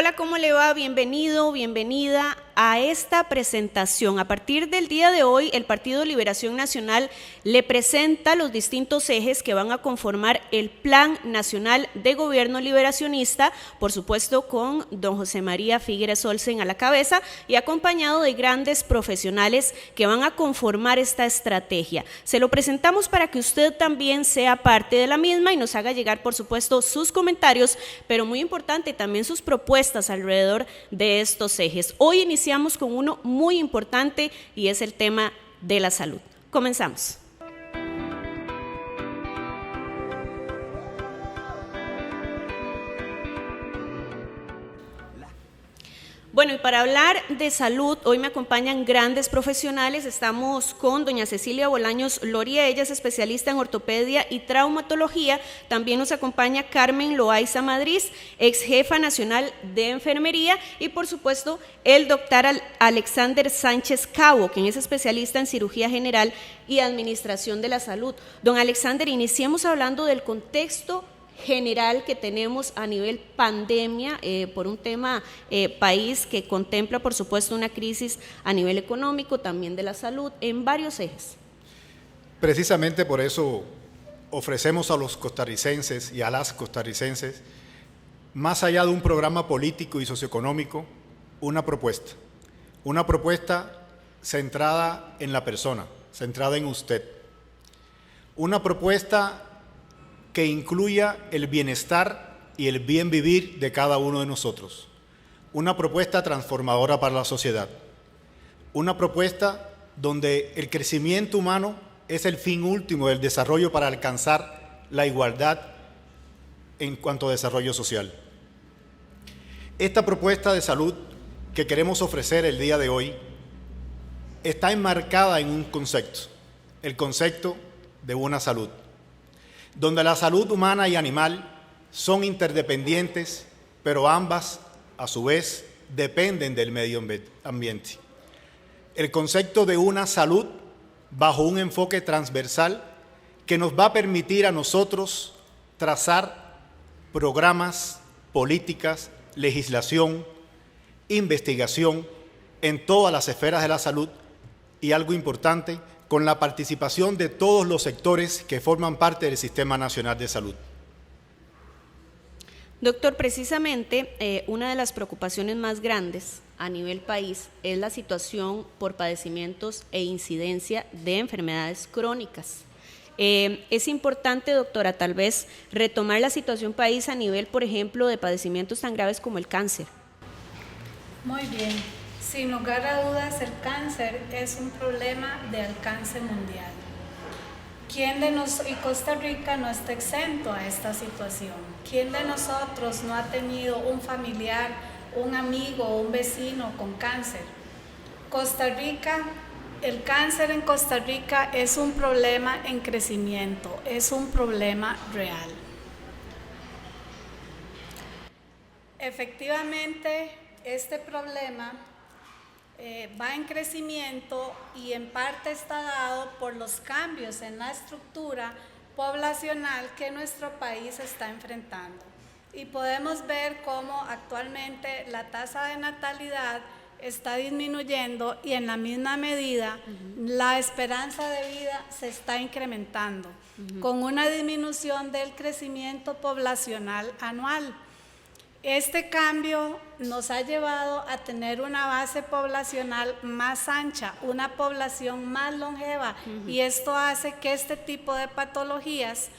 Hola, ¿cómo le va? Bienvenido, bienvenida a esta presentación. A partir del día de hoy, el Partido Liberación Nacional le presenta los distintos ejes que van a conformar el Plan Nacional de Gobierno Liberacionista, por supuesto con don José María Figueres Olsen a la cabeza y acompañado de grandes profesionales que van a conformar esta estrategia. Se lo presentamos para que usted también sea parte de la misma y nos haga llegar, por supuesto, sus comentarios, pero muy importante también sus propuestas alrededor de estos ejes. Hoy iniciamos con uno muy importante y es el tema de la salud. Comenzamos. Bueno, y para hablar de salud, hoy me acompañan grandes profesionales. Estamos con doña Cecilia Bolaños Loria, ella es especialista en ortopedia y traumatología. También nos acompaña Carmen Loaiza Madrid, ex jefa nacional de enfermería, y por supuesto el doctor Alexander Sánchez Cabo, quien es especialista en cirugía general y administración de la salud. Don Alexander, iniciemos hablando del contexto general que tenemos a nivel pandemia por un tema país que contempla por supuesto una crisis a nivel económico, también de la salud, en varios ejes. Precisamente por eso ofrecemos a los costarricenses y a las costarricenses, más allá de un programa político y socioeconómico, una propuesta centrada en la persona, centrada en usted, una propuesta que incluya el bienestar y el bien vivir de cada uno de nosotros. Una propuesta transformadora para la sociedad. Una propuesta donde el crecimiento humano es el fin último del desarrollo para alcanzar la igualdad en cuanto a desarrollo social. Esta propuesta de salud que queremos ofrecer el día de hoy está enmarcada en un concepto, el concepto de una salud, donde la salud humana y animal son interdependientes, pero ambas, a su vez, dependen del medio ambiente. El concepto de una salud bajo un enfoque transversal que nos va a permitir a nosotros trazar programas, políticas, legislación, investigación en todas las esferas de la salud y, algo importante, con la participación de todos los sectores que forman parte del Sistema Nacional de Salud. Doctor, precisamente una de las preocupaciones más grandes a nivel país es la situación por padecimientos e incidencia de enfermedades crónicas. Es importante, doctora, tal vez retomar la situación país a nivel, por ejemplo, de padecimientos tan graves como el cáncer. Muy bien. Sin lugar a dudas, el cáncer es un problema de alcance mundial. Y Costa Rica no está exento a esta situación. ¿Quién de nosotros no ha tenido un familiar, un amigo o un vecino con cáncer? El cáncer en Costa Rica es un problema en crecimiento, es un problema real. Efectivamente, este problema va en crecimiento y en parte está dado por los cambios en la estructura poblacional que nuestro país está enfrentando. Y podemos ver cómo actualmente la tasa de natalidad está disminuyendo y en la misma medida la esperanza de vida se está incrementando con una disminución del crecimiento poblacional anual. Este cambio nos ha llevado a tener una base poblacional más ancha, una población más longeva, y esto hace que este tipo de patologías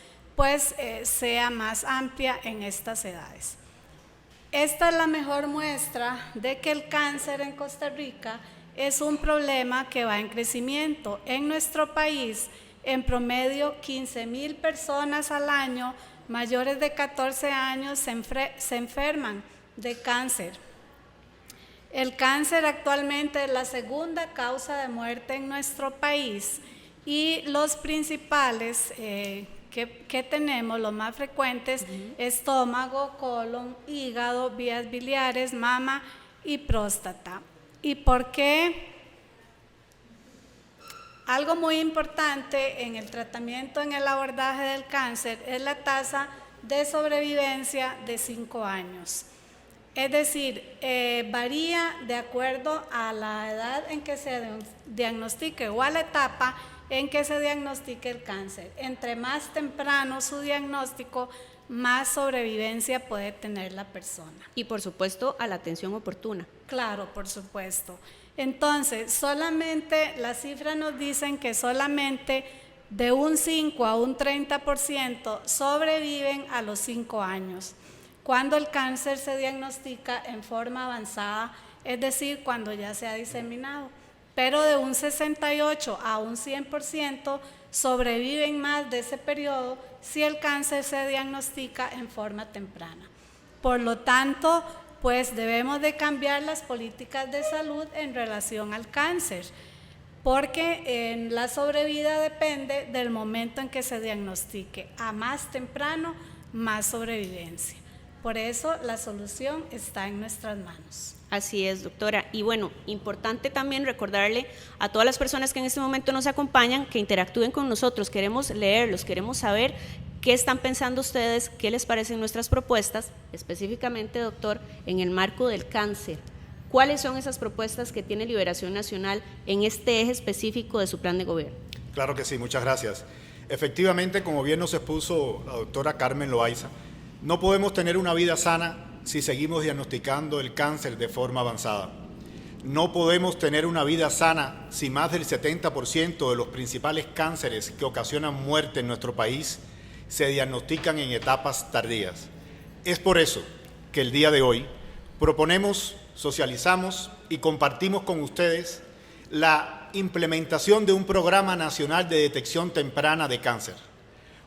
sea más amplia en estas edades. Esta es la mejor muestra de que el cáncer en Costa Rica es un problema que va en crecimiento. En nuestro país, en promedio, 15,000 personas al año mayores de 14 años se enferman de cáncer. El cáncer actualmente es la segunda causa de muerte en nuestro país y los principales que tenemos, los más frecuentes, estómago, colon, hígado, vías biliares, mama y próstata. ¿Y por qué? Algo muy importante en el tratamiento, en el abordaje del cáncer, es la tasa de sobrevivencia de 5 años. Es decir, varía de acuerdo a la edad en que se diagnostique o a la etapa en que se diagnostique el cáncer. Entre más temprano su diagnóstico, más sobrevivencia puede tener la persona. Y por supuesto a la atención oportuna. Claro, por supuesto. Entonces, solamente las cifras nos dicen que solamente de un 5 a un 30% sobreviven a los 5 años. Cuando el cáncer se diagnostica en forma avanzada, es decir, cuando ya se ha diseminado. Pero de un 68 a un 100% sobreviven más de ese periodo si el cáncer se diagnostica en forma temprana. Por lo tanto, pues debemos de cambiar las políticas de salud en relación al cáncer, porque la sobrevida depende del momento en que se diagnostique. A más temprano, más sobrevivencia. Por eso la solución está en nuestras manos. Así es, doctora. Y bueno, importante también recordarle a todas las personas que en este momento nos acompañan que interactúen con nosotros. Queremos leerlos, queremos saber qué están pensando ustedes, qué les parecen nuestras propuestas, específicamente, doctor, en el marco del cáncer. ¿Cuáles son esas propuestas que tiene Liberación Nacional en este eje específico de su plan de gobierno? Claro que sí, muchas gracias. Efectivamente, como bien nos expuso la doctora Carmen Loaiza, no podemos tener una vida sana si seguimos diagnosticando el cáncer de forma avanzada. No podemos tener una vida sana si más del 70% de los principales cánceres que ocasionan muerte en nuestro país se diagnostican en etapas tardías. Es por eso que el día de hoy proponemos, socializamos y compartimos con ustedes la implementación de un programa nacional de detección temprana de cáncer.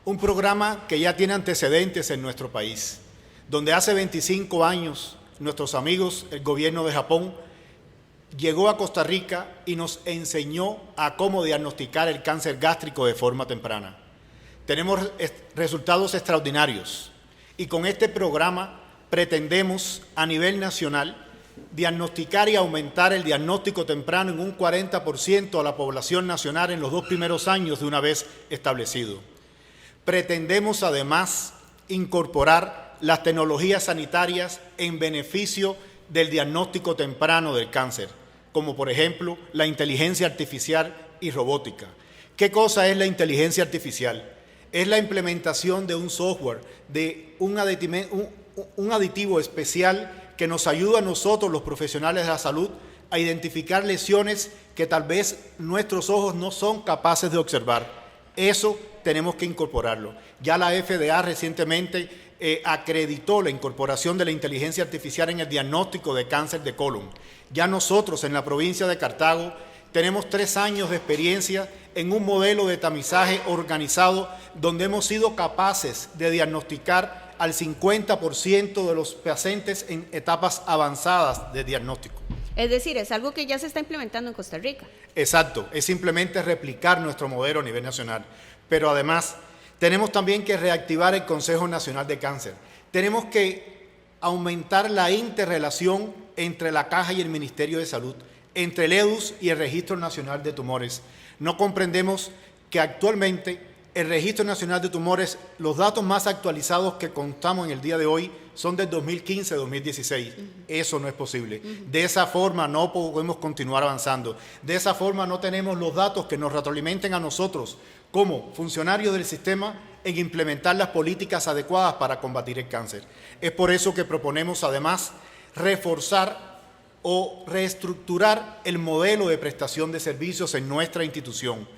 Un programa que ya tiene antecedentes en nuestro país, donde hace 25 años nuestros amigos, el gobierno de Japón, llegó a Costa Rica y nos enseñó a cómo diagnosticar el cáncer gástrico de forma temprana. Tenemos resultados extraordinarios y con este programa pretendemos a nivel nacional diagnosticar y aumentar el diagnóstico temprano en un 40% a la población nacional en los 2 primeros años de una vez establecido. Pretendemos además incorporar las tecnologías sanitarias en beneficio del diagnóstico temprano del cáncer, como por ejemplo la inteligencia artificial y robótica. ¿Qué cosa es la inteligencia artificial? Es la implementación de un software, de un aditivo especial que nos ayuda a nosotros, los profesionales de la salud, a identificar lesiones que tal vez nuestros ojos no son capaces de observar. Eso tenemos que incorporarlo. Ya la FDA recientemente acreditó la incorporación de la inteligencia artificial en el diagnóstico de cáncer de colon. Ya nosotros en la provincia de Cartago tenemos 3 años de experiencia en un modelo de tamizaje organizado donde hemos sido capaces de diagnosticar al 50% de los pacientes en etapas avanzadas de diagnóstico. Es decir, es algo que ya se está implementando en Costa Rica. Exacto, es simplemente replicar nuestro modelo a nivel nacional. Pero además, tenemos también que reactivar el Consejo Nacional de Cáncer. Tenemos que aumentar la interrelación entre la Caja y el Ministerio de Salud, entre el EDUS y el Registro Nacional de Tumores. No comprendemos que actualmente el Registro Nacional de Tumores, los datos más actualizados que contamos en el día de hoy son del 2015-2016. Eso no es posible. De esa forma no podemos continuar avanzando. De esa forma no tenemos los datos que nos retroalimenten a nosotros como funcionarios del sistema en implementar las políticas adecuadas para combatir el cáncer. Es por eso que proponemos además reforzar o reestructurar el modelo de prestación de servicios en nuestra institución,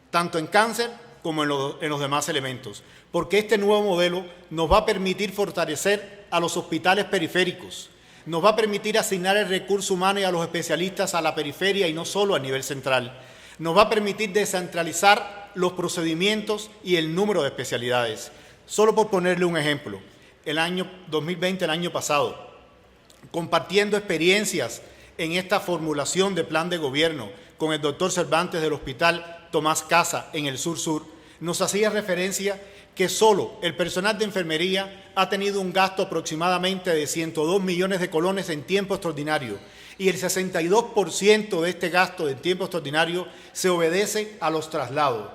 tanto en cáncer como en los demás elementos, porque este nuevo modelo nos va a permitir fortalecer a los hospitales periféricos, nos va a permitir asignar el recurso humano y a los especialistas a la periferia y no solo a nivel central, nos va a permitir descentralizar los procedimientos y el número de especialidades. Solo por ponerle un ejemplo, el año 2020, el año pasado, compartiendo experiencias en esta formulación de plan de gobierno con el doctor Cervantes del Hospital Tomás Casa en el sur-sur, nos hacía referencia que solo el personal de enfermería ha tenido un gasto aproximadamente de 102 millones de colones en tiempo extraordinario y el 62% de este gasto de tiempo extraordinario se obedece a los traslados.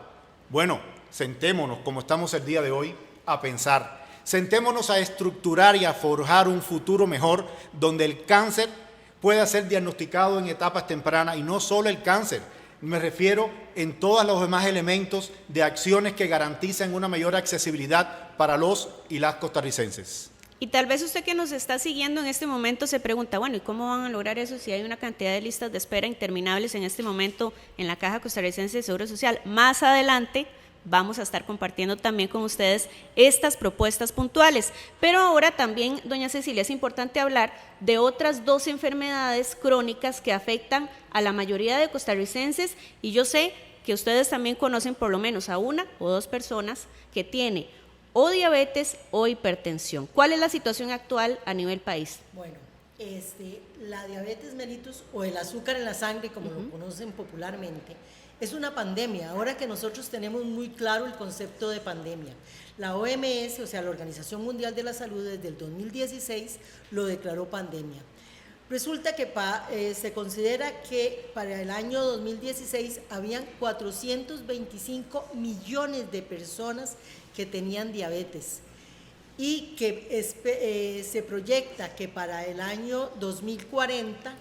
Bueno, sentémonos, como estamos el día de hoy, a pensar. Sentémonos a estructurar y a forjar un futuro mejor donde el cáncer pueda ser diagnosticado en etapas tempranas, y no solo el cáncer, me refiero en todos los demás elementos de acciones que garantizan una mayor accesibilidad para los y las costarricenses. Y tal vez usted que nos está siguiendo en este momento se pregunta, bueno, ¿y cómo van a lograr eso si hay una cantidad de listas de espera interminables en este momento en la Caja Costarricense de Seguro Social? Más adelante vamos a estar compartiendo también con ustedes estas propuestas puntuales. Pero ahora también, doña Cecilia, es importante hablar de otras 2 enfermedades crónicas que afectan a la mayoría de costarricenses, y yo sé que ustedes también conocen por lo menos a 1 o 2 personas que tiene o diabetes o hipertensión. ¿Cuál es la situación actual a nivel país? Bueno, la diabetes mellitus, o el azúcar en la sangre, como lo conocen popularmente, es una pandemia. Ahora que nosotros tenemos muy claro el concepto de pandemia, la OMS, o sea, la Organización Mundial de la Salud, desde el 2016 lo declaró pandemia. Resulta que se considera que para el año 2016 habían 425 millones de personas que tenían diabetes, y que se proyecta que para el año 2040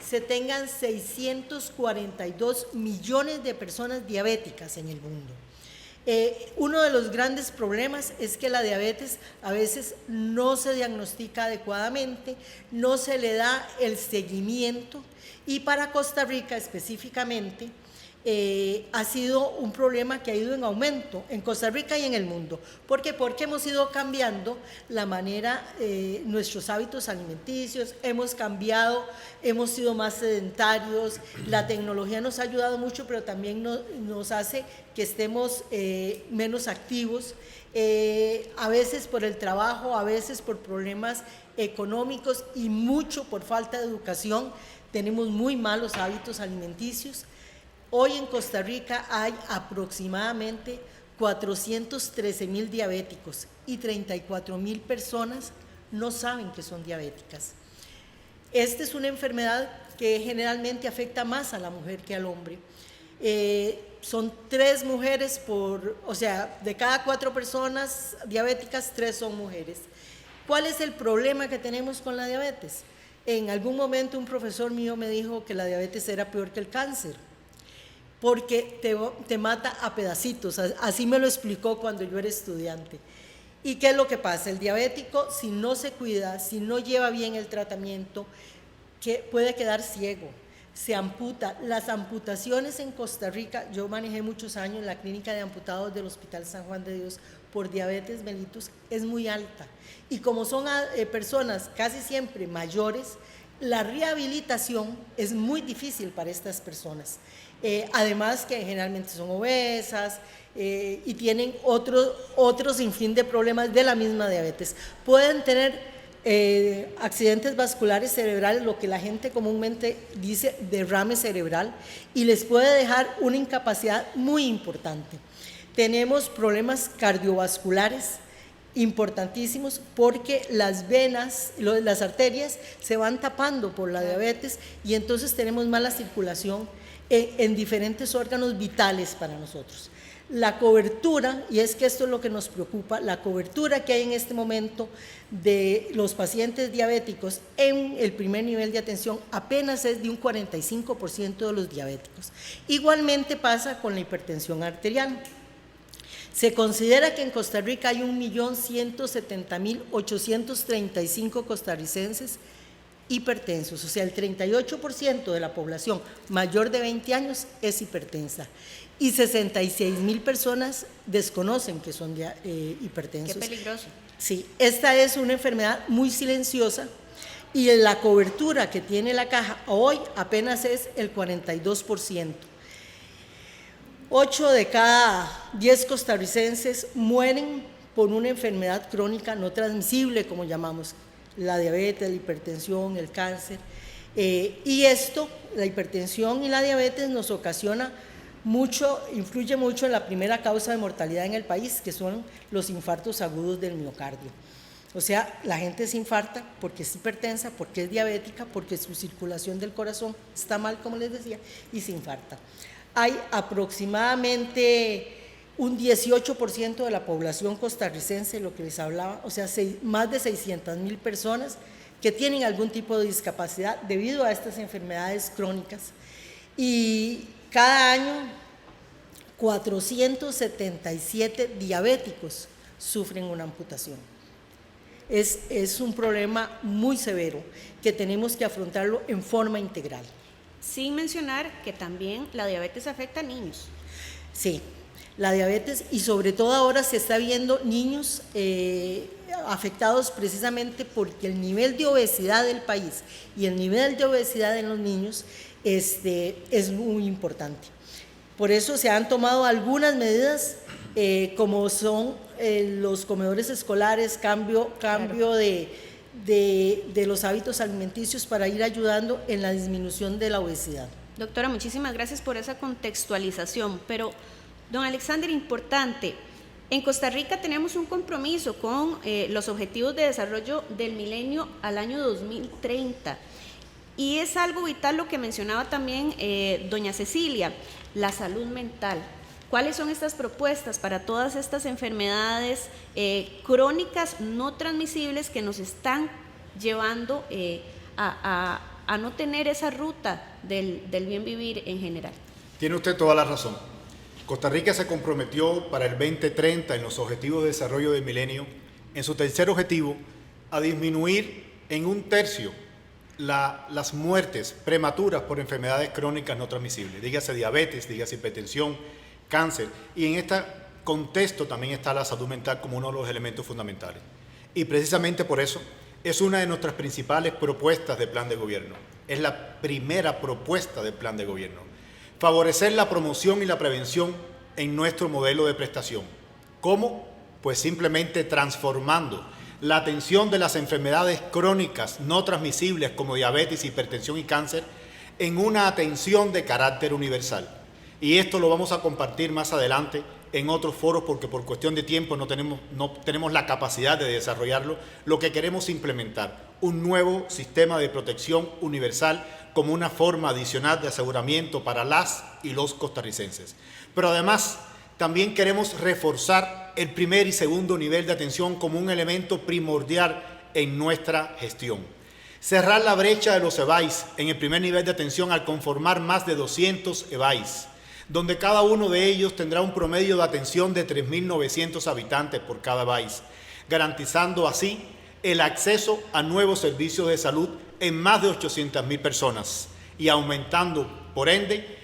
se tengan 642 millones de personas diabéticas en el mundo. Uno de los grandes problemas es que la diabetes a veces no se diagnostica adecuadamente, no se le da el seguimiento, y para Costa Rica específicamente ha sido un problema que ha ido en aumento en Costa Rica y en el mundo. ¿Por qué? Porque hemos ido cambiando la manera, nuestros hábitos alimenticios, hemos cambiado, hemos sido más sedentarios, la tecnología nos ha ayudado mucho, pero también nos hace que estemos menos activos, a veces por el trabajo, a veces por problemas económicos y mucho por falta de educación. Tenemos muy malos hábitos alimenticios. Hoy en Costa Rica hay aproximadamente 413,000 diabéticos y 34,000 personas no saben que son diabéticas. Esta es una enfermedad que generalmente afecta más a la mujer que al hombre. Son 3 mujeres de cada 4 personas diabéticas, 3 son mujeres. ¿Cuál es el problema que tenemos con la diabetes? En algún momento un profesor mío me dijo que la diabetes era peor que el cáncer, porque te mata a pedacitos. Así me lo explicó cuando yo era estudiante. ¿Y qué es lo que pasa? El diabético, si no se cuida, si no lleva bien el tratamiento, puede quedar ciego, se amputa. Las amputaciones en Costa Rica, yo manejé muchos años en la clínica de amputados del Hospital San Juan de Dios por diabetes mellitus, es muy alta. Y como son personas casi siempre mayores, la rehabilitación es muy difícil para estas personas. Además que generalmente son obesas y tienen otro sinfín de problemas de la misma diabetes. Pueden tener accidentes vasculares cerebrales, lo que la gente comúnmente dice derrame cerebral, y les puede dejar una incapacidad muy importante. Tenemos problemas cardiovasculares importantísimos, porque las venas, las arterias se van tapando por la diabetes, y entonces tenemos mala circulación en diferentes órganos vitales para nosotros. La cobertura, y es que esto es lo que nos preocupa, la cobertura que hay en este momento de los pacientes diabéticos en el primer nivel de atención apenas es de un 45% de los diabéticos. Igualmente pasa con la hipertensión arterial. Se considera que en Costa Rica hay 1.170.835 costarricenses hipertensos, o sea, el 38% de la población mayor de 20 años es hipertensa, y 66,000 personas desconocen que son hipertensos. Qué peligroso. Sí, esta es una enfermedad muy silenciosa, y la cobertura que tiene la caja hoy apenas es el 42%. 8 de cada 10 costarricenses mueren por una enfermedad crónica no transmisible, como llamamos, la diabetes, la hipertensión, el cáncer. Y esto, la hipertensión y la diabetes, nos ocasiona mucho, influye mucho en la primera causa de mortalidad en el país, que son los infartos agudos del miocardio. O sea, la gente se infarta porque es hipertensa, porque es diabética, porque su circulación del corazón está mal, como les decía, y se infarta. Hay aproximadamente un 18% de la población costarricense, lo que les hablaba, o sea, más de 600,000 personas que tienen algún tipo de discapacidad debido a estas enfermedades crónicas. Y cada año 477 diabéticos sufren una amputación. Es un problema muy severo que tenemos que afrontarlo en forma integral. Sin mencionar que también la diabetes afecta a niños. Sí, la diabetes, y sobre todo ahora se está viendo niños afectados precisamente porque el nivel de obesidad del país y el nivel de obesidad en los niños es muy importante. Por eso se han tomado algunas medidas como son los comedores escolares, cambio de los hábitos alimenticios para ir ayudando en la disminución de la obesidad. Doctora, muchísimas gracias por esa contextualización, pero don Alexander, importante, en Costa Rica tenemos un compromiso con los Objetivos de Desarrollo del Milenio al año 2030 y es algo vital lo que mencionaba también doña Cecilia, la salud mental. ¿Cuáles son estas propuestas para todas estas enfermedades crónicas no transmisibles que nos están llevando a no tener esa ruta del bien vivir en general? Tiene usted toda la razón. Costa Rica se comprometió para el 2030 en los Objetivos de Desarrollo del Milenio, en su tercer objetivo, a disminuir en 1/3 las muertes prematuras por enfermedades crónicas no transmisibles, dígase diabetes, dígase hipertensión, cáncer, y en este contexto también está la salud mental como uno de los elementos fundamentales. Y precisamente por eso es una de nuestras principales propuestas de plan de gobierno. Es la primera propuesta del plan de gobierno. Favorecer la promoción y la prevención en nuestro modelo de prestación. ¿Cómo? Pues simplemente transformando la atención de las enfermedades crónicas no transmisibles como diabetes, hipertensión y cáncer en una atención de carácter universal. Y esto lo vamos a compartir más adelante en otros foros porque por cuestión de tiempo no tenemos la capacidad de desarrollarlo. Lo que queremos implementar, un nuevo sistema de protección universal como una forma adicional de aseguramiento para las y los costarricenses. Pero además también queremos reforzar el primer y segundo nivel de atención como un elemento primordial en nuestra gestión. Cerrar la brecha de los EVAIS en el primer nivel de atención al conformar más de 200 EVAIS, donde cada uno de ellos tendrá un promedio de atención de 3.900 habitantes por cada EVAIS, garantizando así el acceso a nuevos servicios de salud en más de 800.000 personas y aumentando, por ende,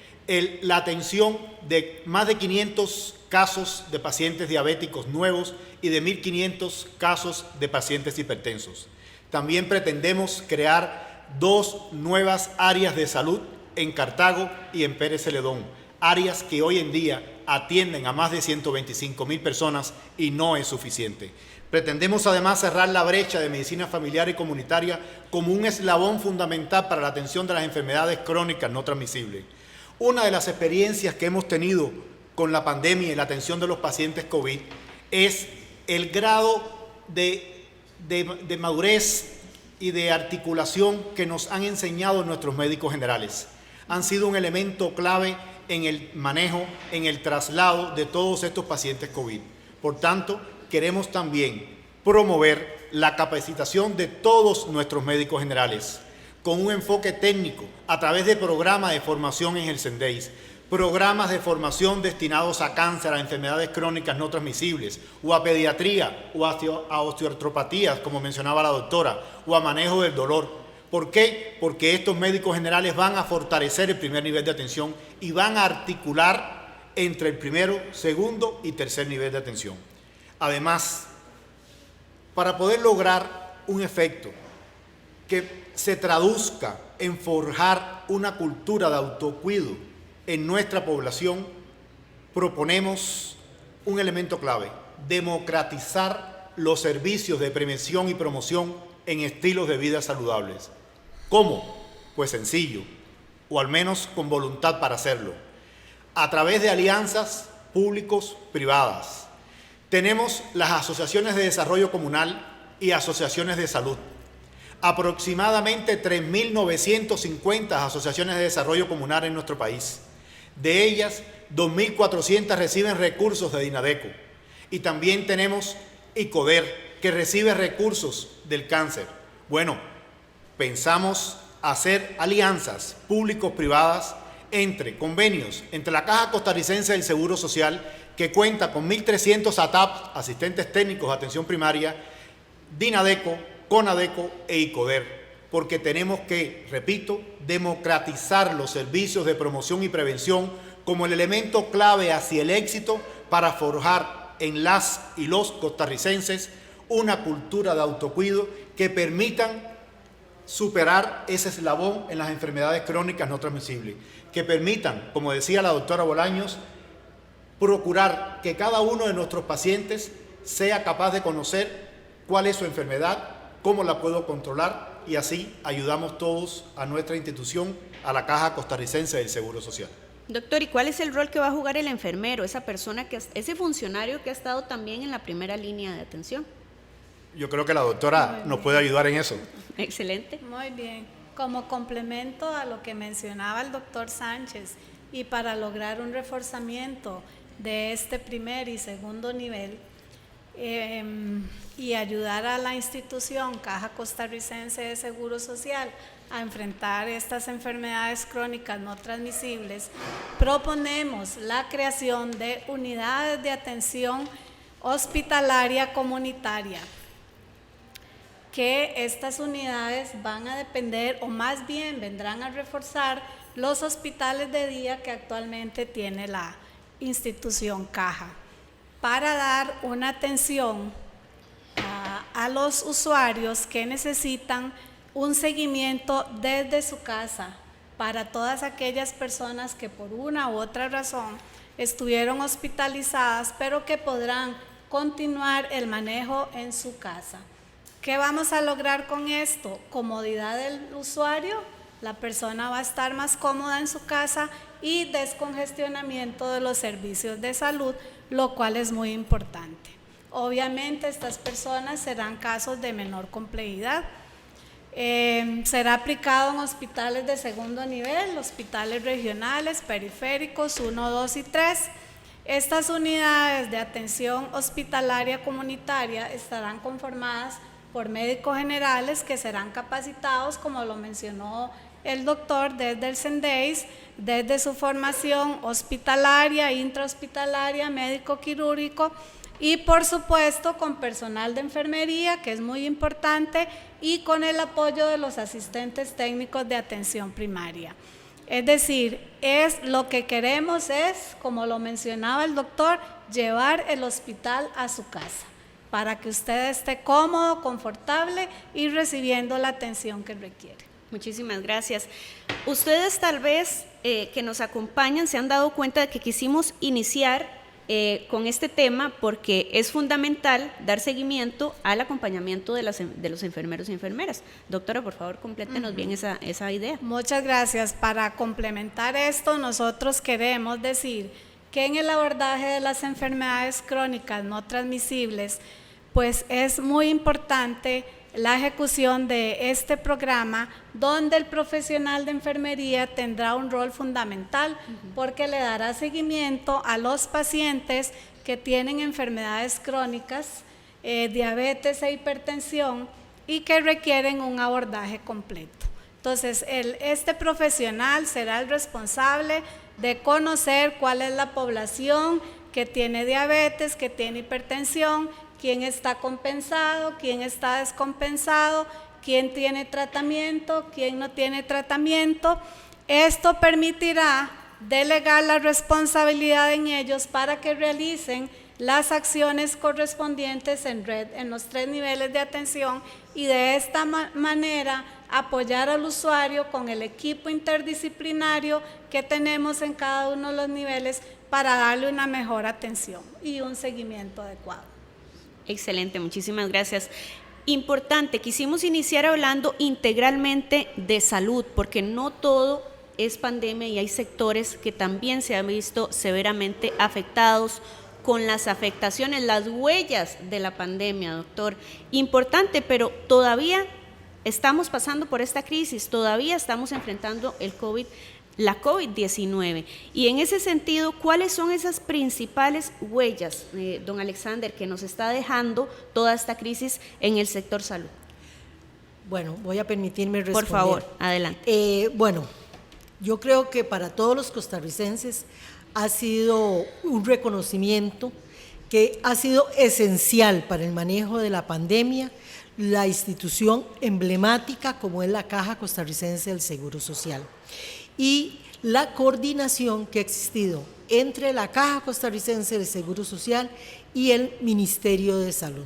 la atención de más de 500 casos de pacientes diabéticos nuevos y de 1.500 casos de pacientes hipertensos. También pretendemos crear 2 nuevas áreas de salud en Cartago y en Pérez Celedón, áreas que hoy en día atienden a más de 125.000 personas y no es suficiente. Pretendemos además cerrar la brecha de medicina familiar y comunitaria como un eslabón fundamental para la atención de las enfermedades crónicas no transmisibles. Una de las experiencias que hemos tenido con la pandemia y la atención de los pacientes COVID es el grado de madurez y de articulación que nos han enseñado nuestros médicos generales. Han sido un elemento clave en el manejo, en el traslado de todos estos pacientes COVID. Por tanto, queremos también promover la capacitación de todos nuestros médicos generales con un enfoque técnico a través de programas de formación en el CENDEIS, programas de formación destinados a cáncer, a enfermedades crónicas no transmisibles, o a pediatría, o a osteoartropatías, como mencionaba la doctora, o a manejo del dolor. ¿Por qué? Porque estos médicos generales van a fortalecer el primer nivel de atención y van a articular entre el primero, segundo y tercer nivel de atención. Además, para poder lograr un efecto que se traduzca en forjar una cultura de autocuido en nuestra población, proponemos un elemento clave: democratizar los servicios de prevención y promoción en estilos de vida saludables. ¿Cómo? Pues sencillo, o al menos con voluntad para hacerlo, a través de alianzas públicos-privadas. Tenemos las asociaciones de desarrollo comunal y asociaciones de salud. Aproximadamente 3.950 asociaciones de desarrollo comunal en nuestro país. De ellas, 2.400 reciben recursos de Dinadeco. Y también tenemos ICODER, que recibe recursos del cáncer. Bueno, pensamos hacer alianzas público-privadas entre convenios, entre la Caja Costarricense del Seguro Social, que cuenta con 1.300 ATAP, asistentes técnicos de atención primaria, Dinadeco, CONADECO e ICODER, porque tenemos que, repito, democratizar los servicios de promoción y prevención como el elemento clave hacia el éxito para forjar en las y los costarricenses una cultura de autocuido que permitan superar ese eslabón en las enfermedades crónicas no transmisibles, que permitan, como decía la doctora Bolaños, procurar que cada uno de nuestros pacientes sea capaz de conocer cuál es su enfermedad, cómo la puedo controlar, y así ayudamos todos a nuestra institución, a la Caja Costarricense del Seguro Social. Doctor, ¿y cuál es el rol que va a jugar el enfermero, esa persona, ese funcionario que ha estado también en la primera línea de atención? Yo creo que la doctora nos puede ayudar en eso. Excelente. Muy bien. Como complemento a lo que mencionaba el doctor Sánchez, y para lograr un reforzamiento de este primer y segundo nivel, y ayudar a la institución Caja Costarricense de Seguro Social a enfrentar estas enfermedades crónicas no transmisibles, proponemos la creación de unidades de atención hospitalaria comunitaria, que estas unidades van a depender, o más bien vendrán a reforzar, los hospitales de día que actualmente tiene la institución Caja, para dar una atención a los usuarios que necesitan un seguimiento desde su casa para todas aquellas personas que por una u otra razón estuvieron hospitalizadas, pero que podrán continuar el manejo en su casa. ¿Qué vamos a lograr con esto? Comodidad del usuario, la persona va a estar más cómoda en su casa, y descongestionamiento de los servicios de salud, lo cual es muy importante. Obviamente estas personas serán casos de menor complejidad. Será aplicado en hospitales de segundo nivel, hospitales regionales, periféricos 1, 2 y 3. Estas unidades de atención hospitalaria comunitaria estarán conformadas por médicos generales que serán capacitados, como lo mencionó el doctor, desde el CENDEIS, desde su formación hospitalaria, intrahospitalaria, médico quirúrgico, y por supuesto con personal de enfermería, que es muy importante, y con el apoyo de los asistentes técnicos de atención primaria. Es decir, lo que queremos es, como lo mencionaba el doctor, llevar el hospital a su casa, para que usted esté cómodo, confortable y recibiendo la atención que requiere. Muchísimas gracias. Ustedes tal vez que nos acompañan se han dado cuenta de que quisimos iniciar con este tema porque es fundamental dar seguimiento al acompañamiento de los enfermeros y enfermeras. Doctora, por favor, complétenos bien esa idea. Muchas gracias. Para complementar esto, nosotros queremos decir que en el abordaje de las enfermedades crónicas no transmisibles, pues es muy importante la ejecución de este programa, donde el profesional de enfermería tendrá un rol fundamental, porque le dará seguimiento a los pacientes que tienen enfermedades crónicas, diabetes e hipertensión, y que requieren un abordaje completo. Entonces, este profesional será el responsable de conocer cuál es la población que tiene diabetes, que tiene hipertensión, quién está compensado, quién está descompensado, quién tiene tratamiento, quién no tiene tratamiento. Esto permitirá delegar la responsabilidad en ellos para que realicen las acciones correspondientes en red en los 3 niveles de atención, y de esta manera apoyar al usuario con el equipo interdisciplinario que tenemos en cada uno de los niveles para darle una mejor atención y un seguimiento adecuado. Excelente, muchísimas gracias. Importante, quisimos iniciar hablando integralmente de salud, porque no todo es pandemia y hay sectores que también se han visto severamente afectados con las afectaciones, las huellas de la pandemia, doctor. Importante, pero todavía estamos pasando por esta crisis, todavía estamos enfrentando el COVID. la COVID-19. Y en ese sentido, ¿cuáles son esas principales huellas, don Alexander, que nos está dejando toda esta crisis en el sector salud? Bueno, voy a permitirme responder. Por favor, adelante. Bueno, yo creo que para todos los costarricenses ha sido un reconocimiento que ha sido esencial para el manejo de la pandemia, la institución emblemática como es la Caja Costarricense del Seguro Social y la coordinación que ha existido entre la Caja Costarricense del Seguro Social y el Ministerio de Salud,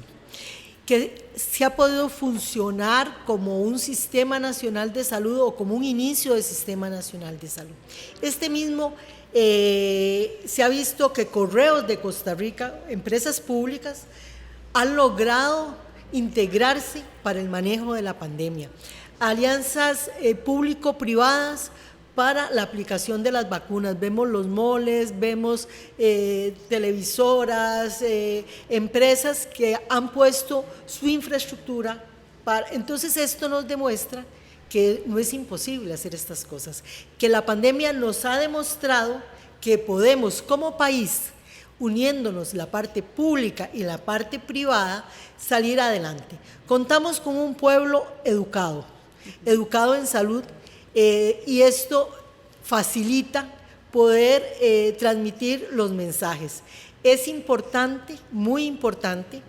que se ha podido funcionar como un sistema nacional de salud o como un inicio del sistema nacional de salud. Este mismo se ha visto que Correos de Costa Rica, empresas públicas, han logrado integrarse para el manejo de la pandemia. Alianzas público-privadas para la aplicación de las vacunas. Vemos los moles, vemos televisoras, empresas que han puesto su infraestructura para. Entonces esto nos demuestra que no es imposible hacer estas cosas, que la pandemia nos ha demostrado que podemos como país, uniéndonos la parte pública y la parte privada, salir adelante. Contamos con un pueblo educado en salud, y esto facilita poder transmitir los mensajes. Es importante, muy importante,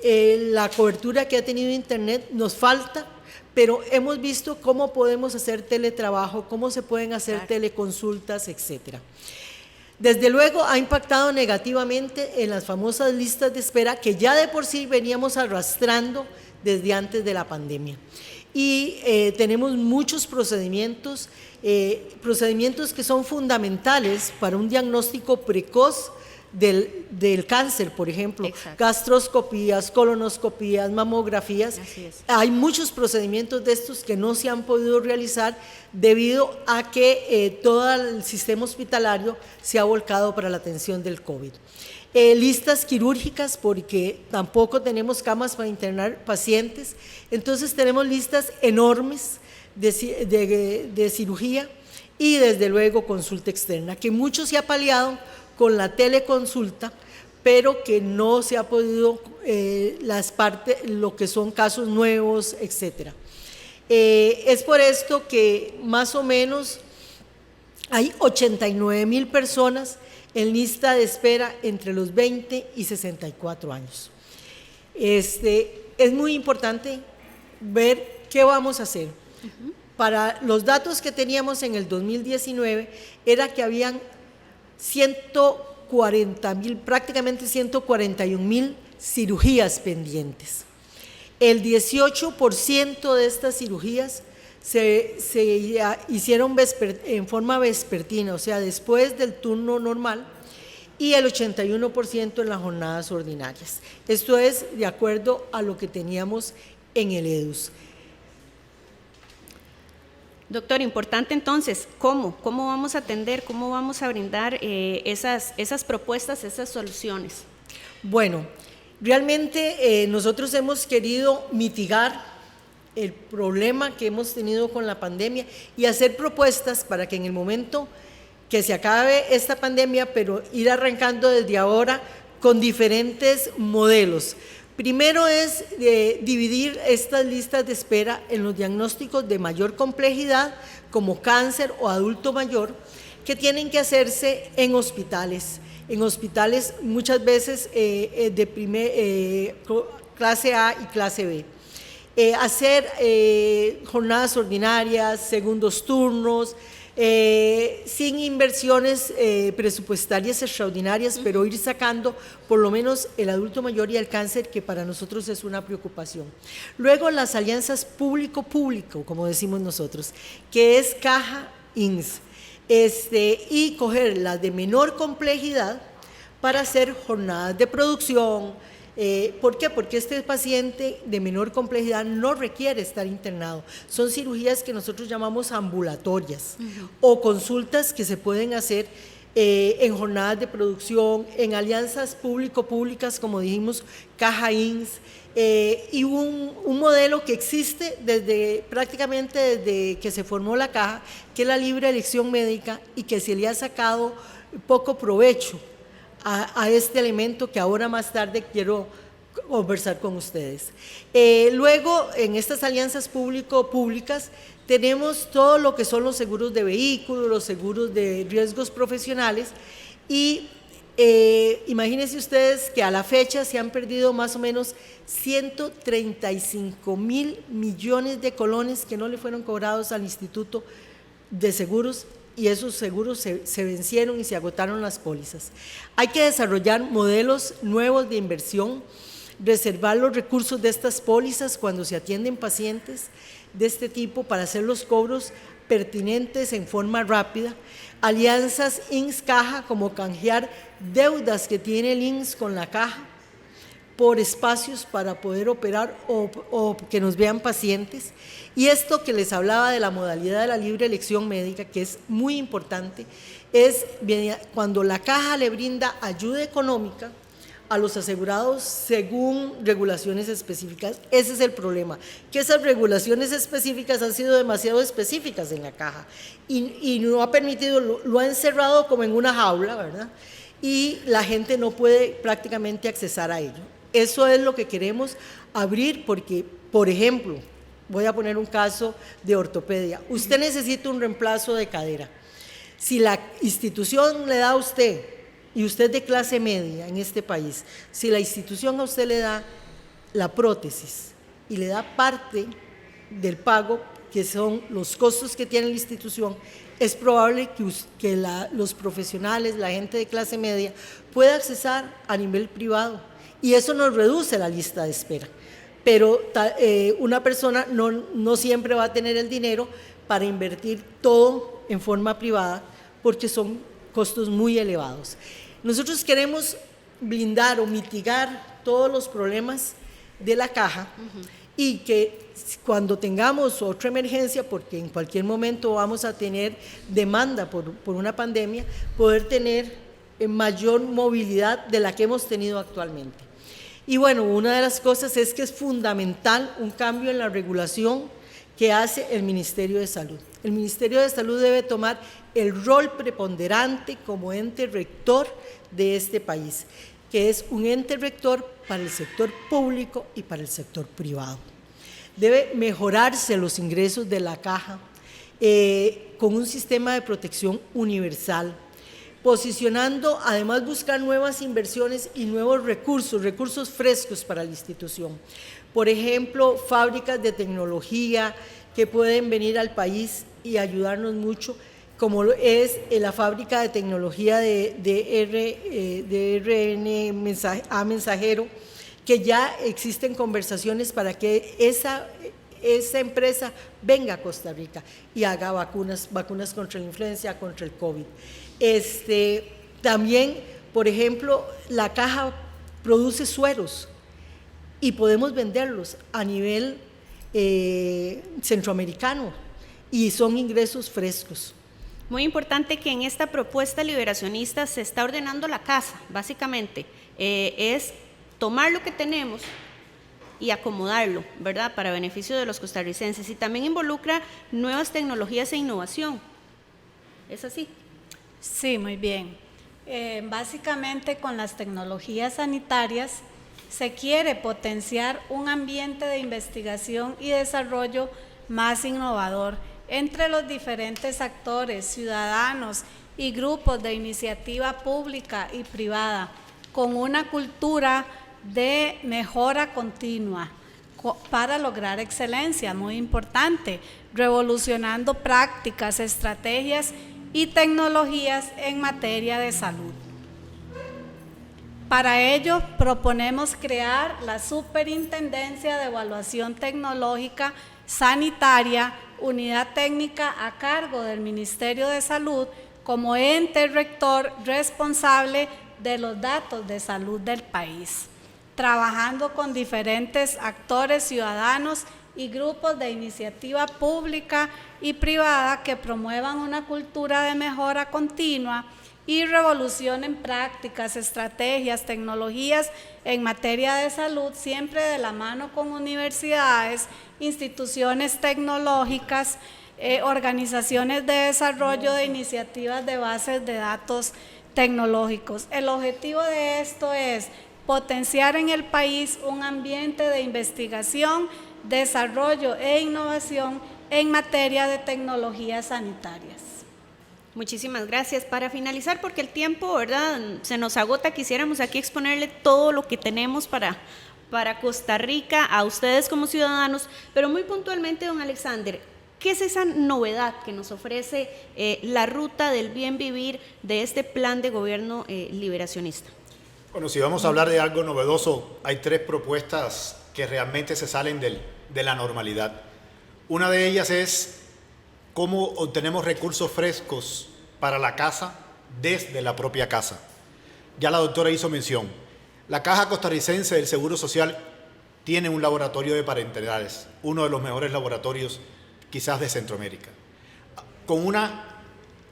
la cobertura que ha tenido Internet nos falta, pero hemos visto cómo podemos hacer teletrabajo, cómo se pueden hacer teleconsultas, etcétera. Desde luego ha impactado negativamente en las famosas listas de espera que ya de por sí veníamos arrastrando desde antes de la pandemia. Y tenemos muchos procedimientos que son fundamentales para un diagnóstico precoz del cáncer, por ejemplo. Exacto. Gastroscopías, colonoscopías, mamografías. Hay muchos procedimientos de estos que no se han podido realizar debido a que todo el sistema hospitalario se ha volcado para la atención del COVID. Listas quirúrgicas, porque tampoco tenemos camas para internar pacientes, entonces tenemos listas enormes de cirugía y desde luego consulta externa, que mucho se ha paliado con la teleconsulta, pero que no se ha podido lo que son casos nuevos, etcétera. Es por esto que más o menos hay 89,000 personas en lista de espera entre los 20 y 64 años. Es muy importante ver qué vamos a hacer. Para los datos que teníamos en el 2019 era que habían 140,000, prácticamente 141,000 cirugías pendientes. El 18% de estas cirugías se hicieron en forma vespertina, o sea, después del turno normal, y el 81% en las jornadas ordinarias. Esto es de acuerdo a lo que teníamos en el EDUS. Doctor, importante entonces, ¿cómo vamos a atender, cómo vamos a brindar esas propuestas, esas soluciones? Bueno, realmente nosotros hemos querido mitigar el problema que hemos tenido con la pandemia y hacer propuestas para que en el momento que se acabe esta pandemia, pero ir arrancando desde ahora con diferentes modelos. Primero es dividir estas listas de espera en los diagnósticos de mayor complejidad, como cáncer o adulto mayor, que tienen que hacerse en hospitales muchas veces de clase A y clase B. Hacer jornadas ordinarias, segundos turnos, sin inversiones presupuestarias extraordinarias, pero ir sacando por lo menos el adulto mayor y el cáncer, que para nosotros es una preocupación. Luego las alianzas público-público, como decimos nosotros, que es Caja INS, y coger las de menor complejidad para hacer jornadas de producción. ¿Por qué? Porque este paciente de menor complejidad no requiere estar internado. Son cirugías que nosotros llamamos ambulatorias o consultas que se pueden hacer en jornadas de producción, en alianzas público-públicas, como dijimos, Caja INS, y un modelo que existe prácticamente desde que se formó la caja, que es la libre elección médica, y que se le ha sacado poco provecho a este elemento que ahora más tarde quiero conversar con ustedes. Luego, en estas alianzas público-públicas, tenemos todo lo que son los seguros de vehículos, los seguros de riesgos profesionales, y imagínense ustedes que a la fecha se han perdido más o menos 135.000 millones de colones que no le fueron cobrados al Instituto de Seguros, y esos seguros se vencieron y se agotaron las pólizas. Hay que desarrollar modelos nuevos de inversión, reservar los recursos de estas pólizas cuando se atienden pacientes de este tipo para hacer los cobros pertinentes en forma rápida, alianzas INS-Caja, como canjear deudas que tiene el INS con la Caja por espacios para poder operar o que nos vean pacientes. Y esto que les hablaba de la modalidad de la libre elección médica, que es muy importante, es cuando la Caja le brinda ayuda económica a los asegurados según regulaciones específicas. Ese es el problema, que esas regulaciones específicas han sido demasiado específicas en la Caja y no ha permitido, lo ha encerrado como en una jaula, ¿verdad? Y la gente no puede prácticamente accesar a ello. Eso es lo que queremos abrir, porque, por ejemplo, voy a poner un caso de ortopedia. Usted necesita un reemplazo de cadera. Si la institución le da a usted, y usted es de clase media en este país, si la institución a usted le da la prótesis y le da parte del pago, que son los costos que tiene la institución, es probable que los profesionales, la gente de clase media, pueda accesar a nivel privado, y eso nos reduce la lista de espera. Pero una persona no siempre va a tener el dinero para invertir todo en forma privada, porque son costos muy elevados. Nosotros queremos blindar o mitigar todos los problemas de la Caja, y que cuando tengamos otra emergencia, porque en cualquier momento vamos a tener demanda por una pandemia, poder tener mayor movilidad de la que hemos tenido actualmente. Y bueno, una de las cosas es que es fundamental un cambio en la regulación que hace el Ministerio de Salud. El Ministerio de Salud debe tomar el rol preponderante como ente rector de este país, que es un ente rector para el sector público y para el sector privado. Debe mejorarse los ingresos de la Caja con un sistema de protección universal, posicionando, además buscar nuevas inversiones y nuevos recursos frescos para la institución. Por ejemplo, fábricas de tecnología que pueden venir al país y ayudarnos mucho, como es la fábrica de tecnología de RNA mensajero, que ya existen conversaciones para que esa empresa venga a Costa Rica y haga vacunas contra la influenza, contra el COVID. También, por ejemplo, la Caja produce sueros y podemos venderlos a nivel centroamericano, y son ingresos frescos. Muy importante que en esta propuesta liberacionista se está ordenando la casa, básicamente, es tomar lo que tenemos y acomodarlo, ¿verdad?, para beneficio de los costarricenses, y también involucra nuevas tecnologías e innovación. ¿Es así? Sí, muy bien. Básicamente, con las tecnologías sanitarias se quiere potenciar un ambiente de investigación y desarrollo más innovador entre los diferentes actores, ciudadanos y grupos de iniciativa pública y privada, con una cultura de mejora continua para lograr excelencia, muy importante, revolucionando prácticas, estrategias y tecnologías en materia de salud. Para ello, proponemos crear la Superintendencia de Evaluación Tecnológica Sanitaria, unidad técnica a cargo del Ministerio de Salud, como ente rector responsable de los datos de salud del país, trabajando con diferentes actores ciudadanos y grupos de iniciativa pública y privada que promuevan una cultura de mejora continua y revolucionen prácticas, estrategias, tecnologías en materia de salud, siempre de la mano con universidades, instituciones tecnológicas, organizaciones de desarrollo de iniciativas de bases de datos tecnológicos. El objetivo de esto es potenciar en el país un ambiente de investigación, desarrollo e innovación en materia de tecnologías sanitarias. Muchísimas gracias. Para finalizar, porque el tiempo, ¿verdad?, se nos agota, quisiéramos aquí exponerle todo lo que tenemos para Costa Rica, a ustedes como ciudadanos, pero muy puntualmente, don Alexander, ¿qué es esa novedad que nos ofrece la ruta del bien vivir de este plan de gobierno liberacionista? Bueno, si vamos a hablar de algo novedoso, hay 3 propuestas que realmente se salen de la normalidad. Una de ellas es cómo obtenemos recursos frescos para la casa desde la propia casa. Ya la doctora hizo mención. La Caja Costarricense del Seguro Social tiene un laboratorio de parentales, uno de los mejores laboratorios quizás de Centroamérica.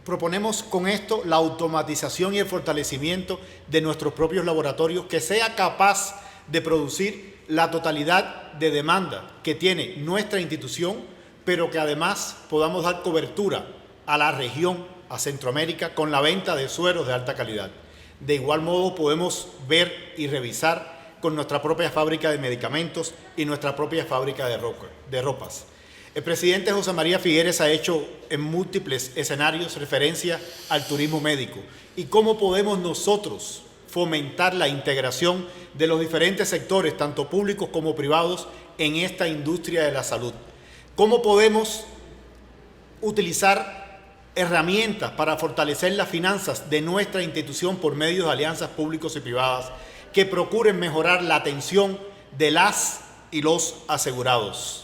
Proponemos con esto la automatización y el fortalecimiento de nuestros propios laboratorios, que sea capaz de producir la totalidad de demanda que tiene nuestra institución, pero que además podamos dar cobertura a la región, a Centroamérica, con la venta de sueros de alta calidad. De igual modo podemos ver y revisar con nuestra propia fábrica de medicamentos y nuestra propia fábrica de ropas. El presidente José María Figueres ha hecho en múltiples escenarios referencia al turismo médico y cómo podemos nosotros fomentar la integración de los diferentes sectores, tanto públicos como privados, en esta industria de la salud. ¿Cómo podemos utilizar herramientas para fortalecer las finanzas de nuestra institución por medio de alianzas públicos y privadas que procuren mejorar la atención de las y los asegurados?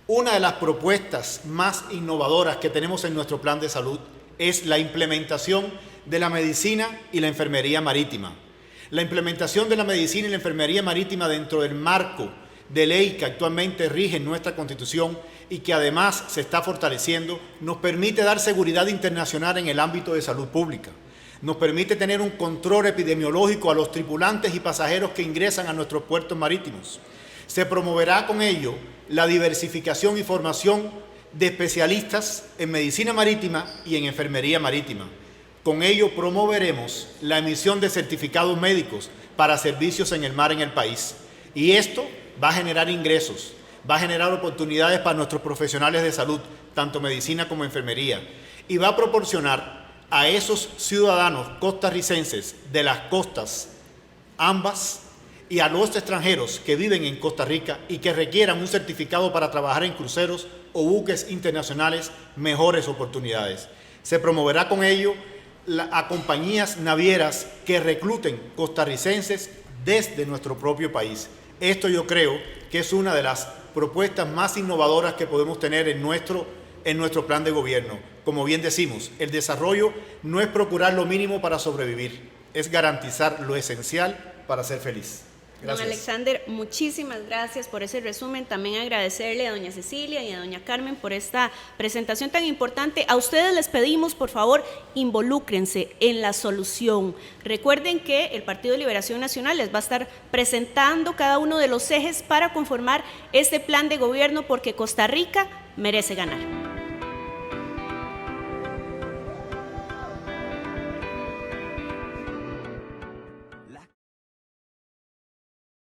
Una de las propuestas más innovadoras que tenemos en nuestro plan de salud es la implementación de la medicina y la enfermería marítima. La implementación de la medicina y la enfermería marítima dentro del marco de ley que actualmente rige en nuestra Constitución y que además se está fortaleciendo, nos permite dar seguridad internacional en el ámbito de salud pública. Nos permite tener un control epidemiológico a los tripulantes y pasajeros que ingresan a nuestros puertos marítimos. Se promoverá con ello la diversificación y formación de especialistas en medicina marítima y en enfermería marítima. Con ello promoveremos la emisión de certificados médicos para servicios en el mar en el país. Y esto va a generar ingresos, va a generar oportunidades para nuestros profesionales de salud, tanto medicina como enfermería, y va a proporcionar a esos ciudadanos costarricenses de las costas ambas y a los extranjeros que viven en Costa Rica y que requieran un certificado para trabajar en cruceros o buques internacionales mejores oportunidades. Se promoverá con ello a compañías navieras que recluten costarricenses desde nuestro propio país. Esto yo creo que es una de las propuestas más innovadoras que podemos tener en nuestro plan de gobierno. Como bien decimos, el desarrollo no es procurar lo mínimo para sobrevivir, es garantizar lo esencial para ser feliz. Gracias. Don Alexander, muchísimas gracias por ese resumen. También agradecerle a doña Cecilia y a doña Carmen por esta presentación tan importante. A ustedes les pedimos, por favor, involúcrense en la solución. Recuerden que el Partido de Liberación Nacional les va a estar presentando cada uno de los ejes para conformar este plan de gobierno, porque Costa Rica merece ganar.